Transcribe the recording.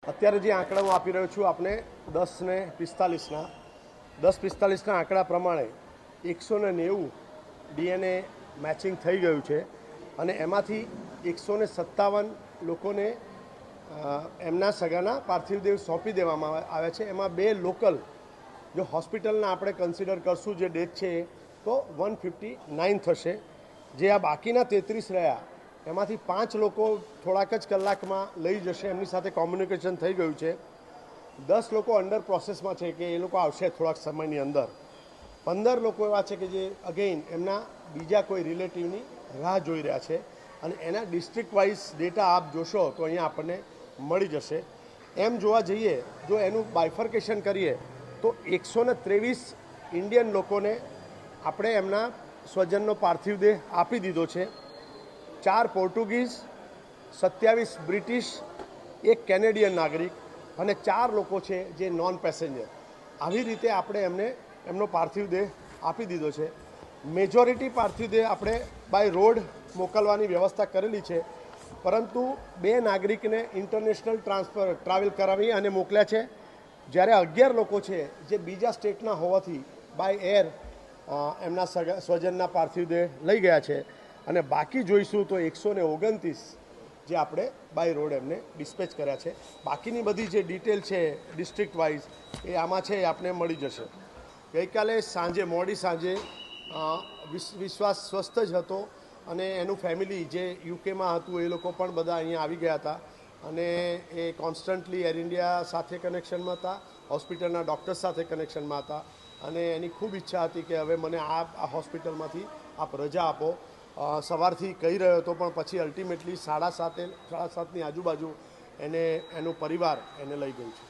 અત્યારે જે આંકડા હું આપી રહ્યો છું આપને 10:45ના આંકડા પ્રમાણે 190 ડીએનએ મેચિંગ થઈ ગયું છે અને એમાંથી 157 લોકોને એમના સગાના પાર્થિવ દેહ સોંપી દેવામાં આવ્યા છે। એમાં 2 લોકલ જો હોસ્પિટલના આપણે કન્સિડર કરશું જે ડેથ છે તો 159 થશે। જે આ બાકીના 33 રહ્યા એમાંથી 5 લોકો થોડાક જ કલાકમાં લઈ જશે, એમની સાથે કોમ્યુનિકેશન થઈ ગયું છે। 10 લોકો અંડર પ્રોસેસમાં છે કે એ લોકો આવશે થોડાક સમયની અંદર। 15 લોકો એવા છે કે જે અગેઇન એમના બીજા કોઈ રિલેટિવની રાહ જોઈ રહ્યા છે અને એના ડિસ્ટ્રિક્ટ વાઇઝ ડેટા આપ જોશો તો અહીંયા આપણને મળી જશે। એમ જોવા જઈએ જો એનું બાયફર્કેશન કરીએ તો 123 ઇન્ડિયન લોકોને આપણે એમના સ્વજનનો પાર્થિવ દેહ આપી દીધો છે। 4 પોર્ટુગીઝ, 27 બ્રિટિશ, 1 કેનેડિયન નાગરિક અને 4 લોકો છે જે નોન પેસેન્જર। આવી રીતે આપણે એમનો પાર્થિવ દેહ આપી દીધો છે। મેજોરિટી પાર્થિવ દેહ આપણે બાય રોડ મોકલવાની વ્યવસ્થા કરેલી છે, પરંતુ 2 નાગરિકને ઇન્ટરનેશનલ ટ્રાવેલ કરાવી અને મોકલ્યા છે, જ્યારે 11 લોકો છે જે બીજા સ્ટેટના હોવાથી બાય એર એમના સ્વજનના પાર્થિવ દેહ લઈ ગયા છે અને બાકી જોઈશું તો 129 જે આપણે બાય રોડ એમને ડિસ્પેચ કર્યા છે। બાકીની બધી જે ડિટેલ છે ડિસ્ટ્રિક્ટ વાઇઝ એ આમાં છે, એ આપને મળી જશે। ગઈકાલે સાંજે મોડી સાંજે વિશ્વાસ સ્વસ્થ જ હતો અને એનું ફેમિલી જે યુકેમાં હતું એ લોકો પણ બધા અહીંયા આવી ગયા હતા અને એ કોન્સ્ટન્ટલી એર ઇન્ડિયા સાથે કનેક્શનમાં હતા, હોસ્પિટલના ડૉક્ટર્સ સાથે કનેક્શનમાં હતા અને એની ખૂબ ઈચ્છા હતી કે હવે મને આ હોસ્પિટલમાંથી આપ રજા આપો। સવારથી કહી રહ્યો હતો પણ પછી અલ્ટિમેટલી 7:30ની આજુબાજુ એનું પરિવાર એને લઈ ગયું છે।